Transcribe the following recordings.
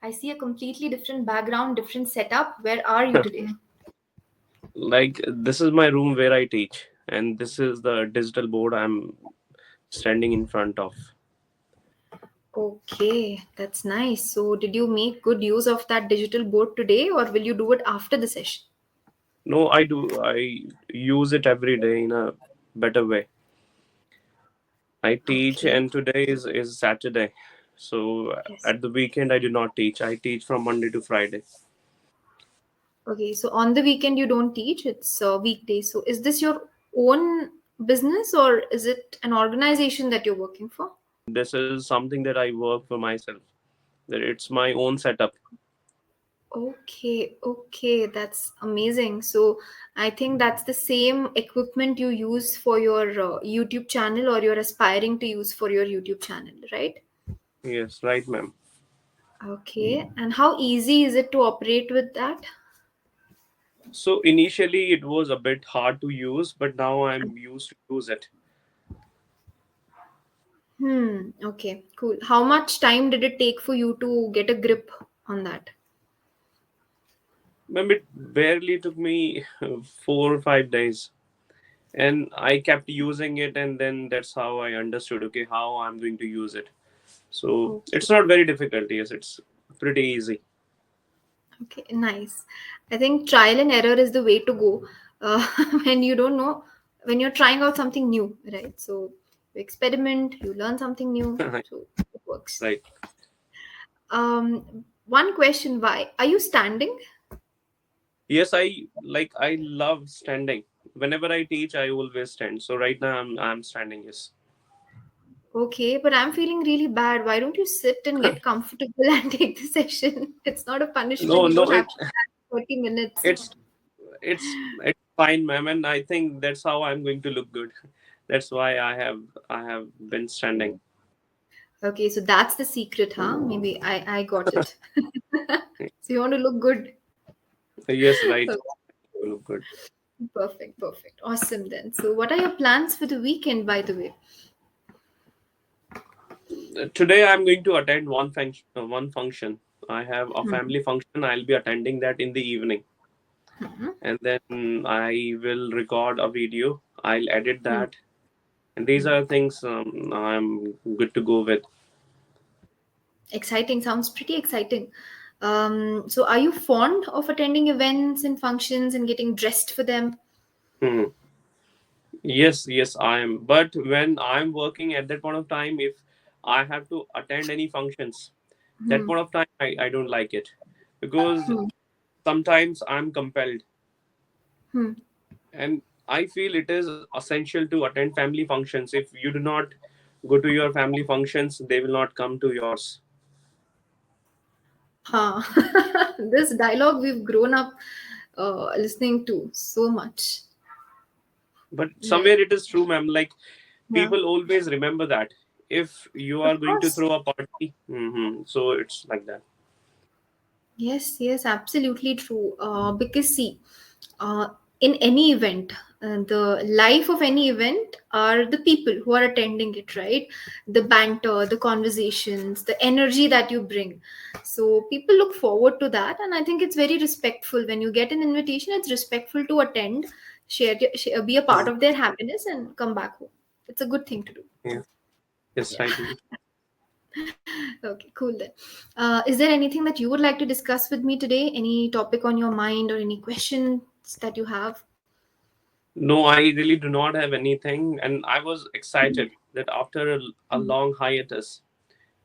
I see a completely different background, different setup. Where are you today? Like this is my room where I teach, and this is the digital board I'm standing in front of. Okay, that's nice. So, did you make good use of that digital board today, or will you do it after the session? No, I do. I use it every day in a better way. I teach, Okay. and today is Saturday, so Yes. at the weekend I do not teach. I teach from Monday to Friday. Okay, so on the weekend you don't teach, it's weekday. So, is this your own business or is it an organization that you're working for? This is something that I work for myself. That it's my own setup. Okay, okay, that's amazing. So, I think that's the same equipment you use for your YouTube channel or you're aspiring to use for your YouTube channel, right? Yes, right, ma'am. Okay, and how easy is it to operate with that? So initially it was a bit hard to use, but now I'm used to use it. Okay, cool. How much time did it take for you to get a grip on that? Ma'am, it barely took me 4 or 5 days, and I kept using it, and then that's how I understood. Okay, how I'm going to use it. So Okay, it's not very difficult. Yes, it's pretty easy. okay, nice. I think trial and error is the way to go uh, when you don't know, when you're trying out something new, right? So you experiment, you learn something new, so it works. Right. One question: why are you standing? Yes, I love standing. Whenever I teach, I always stand. So right now I'm standing. Yes. Okay, but I'm feeling really bad. Why don't you sit and get comfortable and take the session? It's not a punishment. No, You no, don't have to stand 30 minutes. it's it's fine, ma'am, and I think that's how I'm going to look good. That's why I have been standing. Okay, so that's the secret, huh? Maybe I got it. So you want to look good. Yes, right. Okay, You look good. perfect, perfect. Awesome then. So what are your plans for the weekend, by the way? Today I'm going to attend one function. I have a family function. I'll be attending that in the evening, and then I will record a video. I'll edit Hmm. that, and these are things I'm good to go with. Exciting. Sounds pretty exciting. So are you fond of attending events and functions and getting dressed for them? Hmm. Yes, yes, I am. But when I'm working at that point of time, if I have to attend any functions, that Hmm. point of time I don't like it, because Hmm. sometimes I'm compelled, Hmm. and I feel it is essential to attend family functions. If you do not go to your family functions, they will not come to yours. Huh. This dialogue we've grown up listening to so much. But Right. somewhere it is true, ma'am. Like Yeah. people always remember that if you Of are going to course. throw a party, so it's like that. Yes, yes, absolutely true. Because see, uh, in any event, the life of any event are the people who are attending it, right? The banter, the conversations, the energy that you bring. So people look forward to that, and I think it's very respectful when you get an invitation. It's respectful to attend, share, be a part Mhm. of their happiness, and come back home. It's a good thing to do. Yeah. Yes, Yeah. right. Okay, cool then. Is there anything that you would like to discuss with me today? Any topic on your mind or any questions that you have? No, I really do not have anything, and I was excited that after a long hiatus,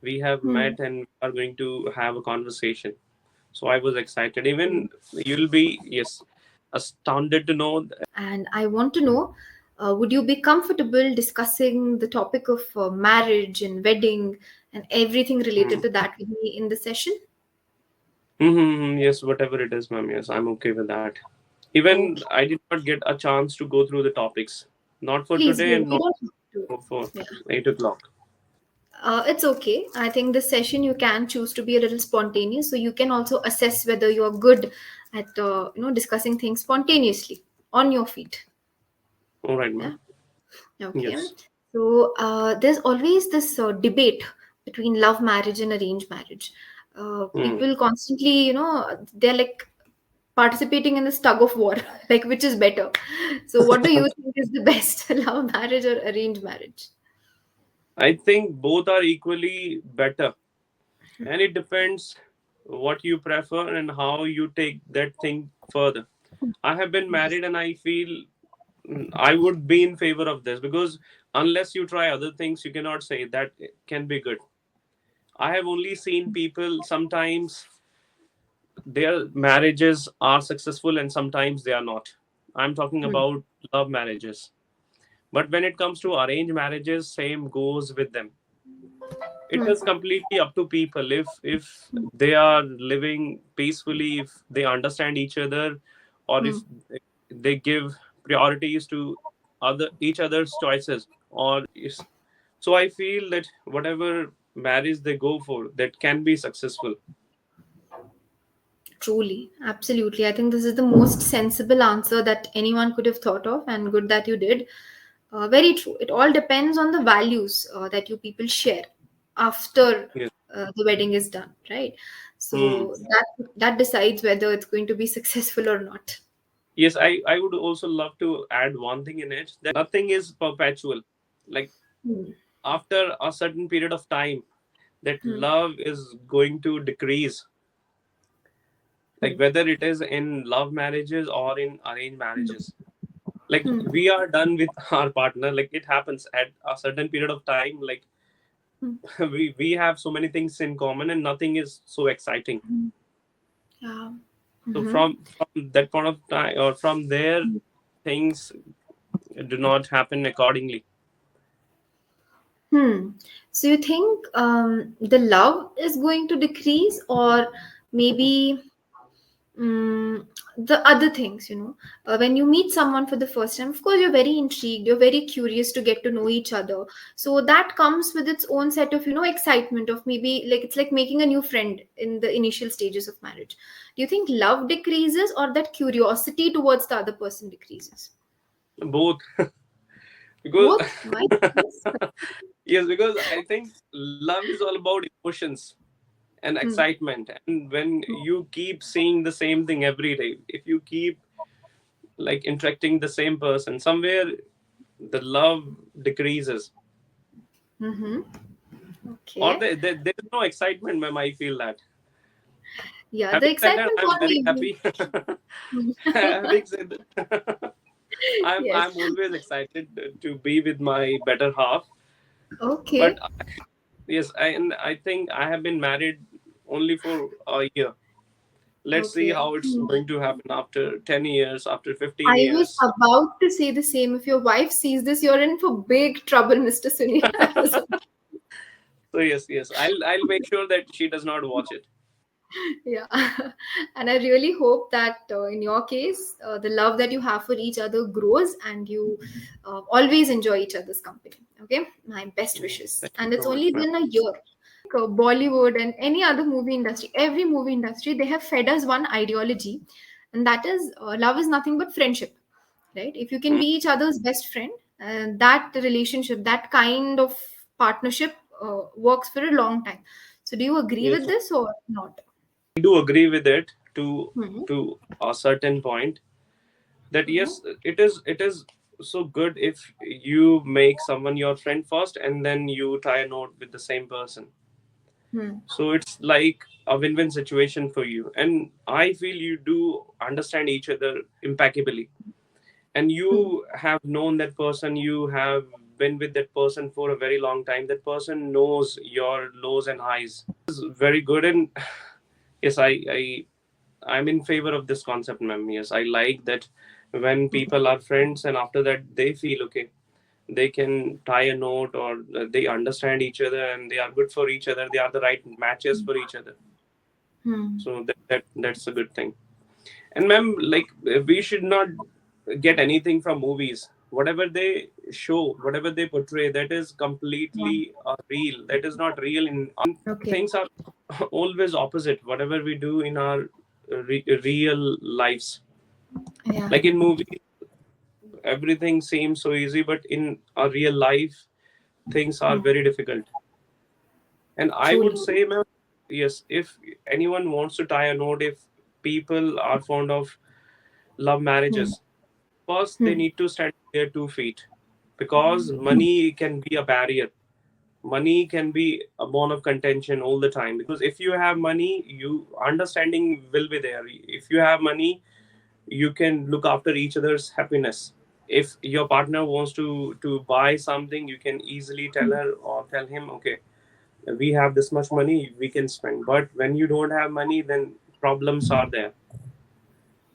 we have Hmm. met and are going to have a conversation. So I was excited. Hmm. Even you'll be, yes, astounded to know. And I want to know, would you be comfortable discussing the topic of marriage and wedding and everything related to that with me in the session? Yes, whatever it is, ma'am. Yes, I'm okay with that. Even Okay, I did not get a chance to go through the topics, not for please today do. and You not don't have to. for Yeah. 8 o'clock. It's okay. I think this session you can choose to be a little spontaneous, so you can also assess whether you are good at discussing things spontaneously on your feet. All right, Yeah. ma'am. Okay. Yes. So there's always this debate between love marriage and arranged marriage. Hmm. People constantly, they're like participating in this tug of war, like which is better. So, what do you think is the best, love marriage or arranged marriage? I think both are equally better, and it depends what you prefer and how you take that thing further. I have been Yes. married, and I feel I would be in favor of this, because unless you try other things, you cannot say that it can be good. I have only seen people, sometimes their marriages are successful and sometimes they are not. I'm talking Hmm. about love marriages. But when it comes to arranged marriages, same goes with them. It Hmm. is completely up to people. If they are living peacefully, if they understand each other, or Hmm. if they give priorities to other each other's choices, or is, so I feel that whatever marriage they go for, that can be successful. Truly, absolutely. I think this is the most sensible answer that anyone could have thought of, and good that you did. Very true. It all depends on the values that you people share after Yes. the wedding is done, right? Hmm. So that decides whether it's going to be successful or not. Yes, I would also love to add one thing in it, that nothing is perpetual. Like, Hmm. after a certain period of time, that Hmm. love is going to decrease. Like, Hmm. whether it is in love marriages or in arranged Hmm. marriages. Like, Hmm. we are done with our partner. Like, it happens at a certain period of time. Like, Hmm. we have so many things in common and nothing is so exciting. Hmm. Yeah. So Mm-hmm. from that point of time, or from there, things do not happen accordingly. Hmm. So you think the love is going to decrease, or maybe the other things, when you meet someone for the first time, of course, you're very intrigued, you're very curious to get to know each other. So that comes with its own set of, excitement of maybe like it's like making a new friend in the initial stages of marriage. Do you think love decreases or that curiosity towards the other person decreases? Both. Because Both? Why? Yes. yes, because I think love is all about emotions and Hmm. excitement. And when you keep seeing the same thing every day, if you keep like interacting the same person, somewhere the love decreases, Mm-hmm. or Okay. there's no excitement, ma'am. I feel that. Yeah, the Having said that, excitement I'm for very the happy. evening. Having said that, Yes. I'm always excited to be with my better half. But Okay. yes, and I think I have been married only for a year. Let's see Okay. how it's going to happen after 10 years, after 15 I was years. about to say the same. If your wife sees this, you're in for big trouble, Mr. Sunil. So yes, I'll make sure that she does not watch it. Yeah. And I really hope that in your case, the love that you have for each other grows and you always enjoy each other's company. Okay. My best wishes. Thank you And it's so much, only ma'am. been a year. Bollywood and any other movie industry, every movie industry, they have fed us one ideology, and that is love is nothing but friendship, right? If you can Mm, be each other's best friend, that relationship, that kind of partnership works for a long time. So, do you agree yes, with this or not? I do agree with it to Hmm. to a certain point. That yes, it is so good if you make someone your friend first and then you tie a knot with the same person. Hmm. So it's like a win-win situation for you, and I feel you do understand each other impeccably, and Hmm. you have known that person, you have been with that person for a very long time. That person knows your lows and highs. Is very good. And yes, I'm in favor of this concept, ma'am. Yes, I like that when people are friends and after that they feel okay, they can tie a knot, or they understand each other and they are good for each other, they are the right matches for each other. Hmm. So that's a good thing. And ma'am, like, we should not get anything from movies. Whatever they show, whatever they portray, that is completely real. That is not real in Okay. things are always opposite. Whatever we do in our real lives, Yeah. like in movies, everything seems so easy, but in our real life, things are Hmm. very difficult. And I would Truly. say, ma'am, yes, if anyone wants to tie a knot, if people are fond of love Hmm. marriages, first they Hmm. need to stand on their 2 feet, because money can be a barrier. Money can be a bone of contention all the time, because if you have money, you understanding will be there. If you have money, you can look after each other's happiness. If your partner wants to buy something, you can easily tell her or tell him, okay, we have this much money, we can spend. But when you don't have money, then problems are there.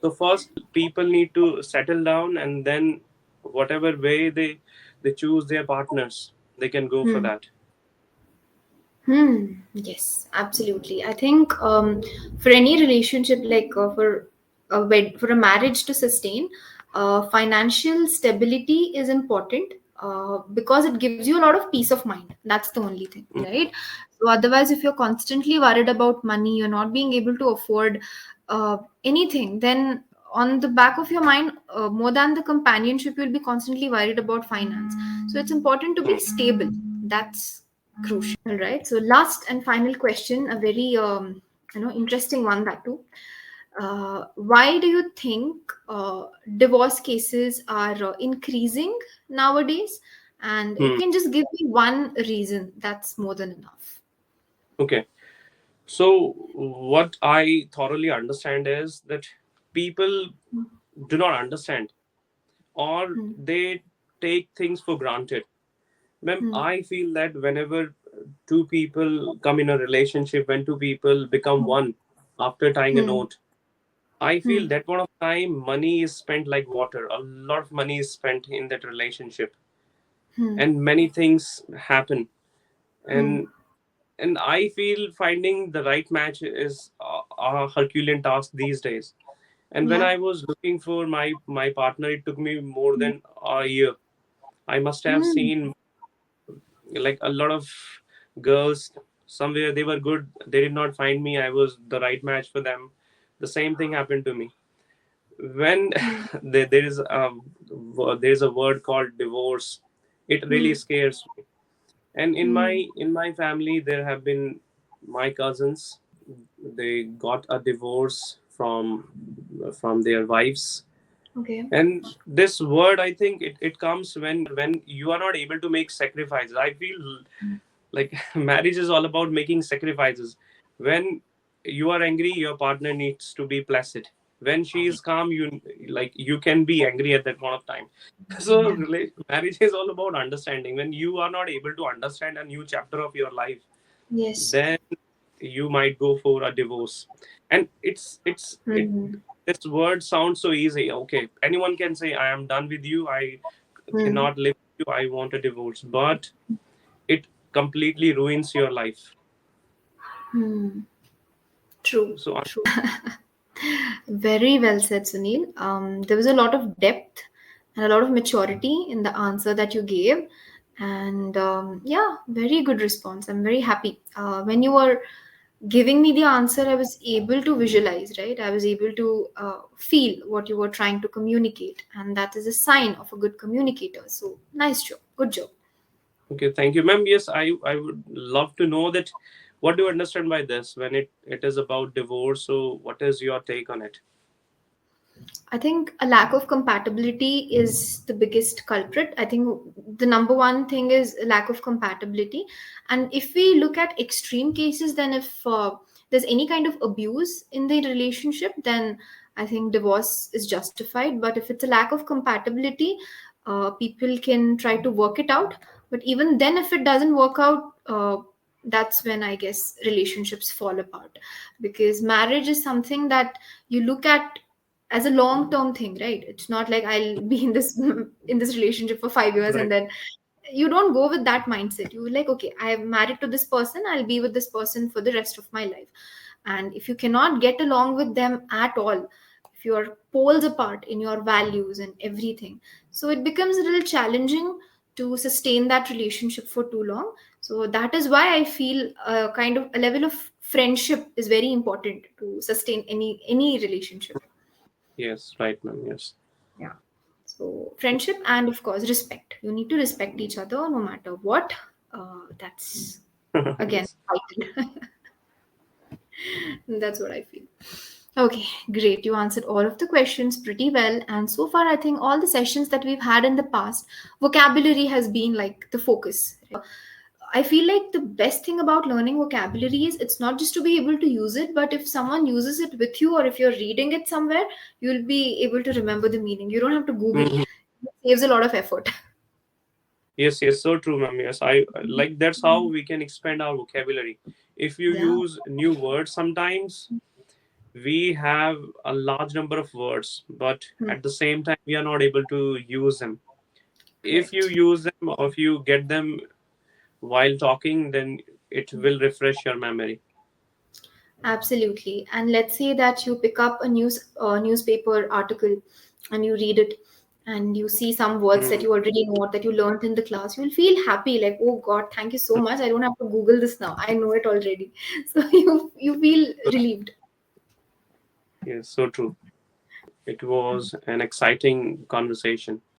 So first people need to settle down, and then whatever way they choose their partners, they can go for Hmm. that. Yes, absolutely. I think for any relationship, like for a marriage to sustain, financial stability is important because it gives you a lot of peace of mind. That's the only thing, Mm, right? So otherwise, if you're constantly worried about money, you're not being able to afford anything, then on the back of your mind, more than the companionship, you'll be constantly worried about finance. So it's important to be mm, stable. That's crucial. All right. So last and final question, a very interesting one that too. Why do you think divorce cases are increasing nowadays? And if mm. you can just give me one reason, that's more than enough. Okay. So what I thoroughly understand is that people do not understand, or Hmm. they take things for granted. Ma'am, Hmm. I feel that whenever two people come in a relationship, when two people become one after tying a Hmm. knot, I Hmm. feel that point of time money is spent like water. A lot of money is spent in that relationship, Hmm. and many things happen. Hmm. And I feel finding the right match is a Herculean task these days. And when Yeah. I was looking for my partner, it took me more than a year. I must have Hmm. seen like a lot of girls somewhere. They were good, they did not find me, I was the right match for them. The same thing happened to me when Hmm. there's a word called divorce. It really Hmm. scares me. And in my Hmm. in my family, there have been my cousins, they got a divorce from their wives. Okay. And this word, I think it comes when you are not able to make sacrifices. I feel like marriage is all about making sacrifices. When you are angry, your partner needs to be placid. When she is calm, you can be angry at that point of time. So marriage is all about understanding. When you are not able to understand a new chapter of your life, Yes. then you might go for a divorce. And it Hmm. this word sounds so easy. Okay, anyone can say, I am done with you, I Hmm. cannot live with you, I want a divorce. But it completely ruins your life. Hmm. True. So True. Very well said, Sunil. There was a lot of depth and a lot of maturity in the answer that you gave. And yeah, very good response. I'm very happy. When you were giving me the answer, I was able to visualize, right? I was able to feel what you were trying to communicate. And that is a sign of a good communicator. So nice job. Good job. okay, thank you, ma'am. Yes, I would love to know that. What do you understand by this when it is about divorce? So, what is your take on it? I think a lack of compatibility is the biggest culprit. I think the number one thing is a lack of compatibility. And if we look at extreme cases, then if there's any kind of abuse in the relationship, then I think divorce is justified. But if it's a lack of compatibility, people can try to work it out. But even then, if it doesn't work out, that's when I guess relationships fall apart. Because marriage is something that you look at as a long term thing, right? It's not like I'll be in this in this relationship for 5 years and Right. then you don't go with that mindset. You like, okay, I am married to this person, I'll be with this person for the rest of my life. And if you cannot get along with them at all, if you are poles apart in your values and everything, so it becomes a little challenging to sustain that relationship for too long. So that is why I feel a kind of a level of friendship is very important to sustain any relationship. Yes, right, ma'am. Yes. Yeah. So friendship and of course respect. You need to respect each other no matter what. That's again Yes. vital. That's what I feel. Okay, great. You answered all of the questions pretty well. And so far, I think all the sessions that we've had in the past, vocabulary has been like the focus. I feel like the best thing about learning vocabulary is it's not just to be able to use it, but if someone uses it with you or if you're reading it somewhere, you'll be able to remember the meaning. You don't have to Google. Mhm. It saves a lot of effort. Yes, yes, so true, ma'am. Yes, I like that's how we can expand our vocabulary. If you Yeah, use new words, sometimes we have a large number of words, but hmm, at the same time, we are not able to use them. If you correct. use them or if you get them while talking, then it will refresh your memory. Absolutely. And let's say that you pick up a newspaper article and you read it and you see some words that Mm. you already know or that you learned in the class. You'll feel happy, like, oh God, thank you so much. I don't have to Google this now. I know it already. So you feel relieved. Yes, so true. It was an exciting conversation.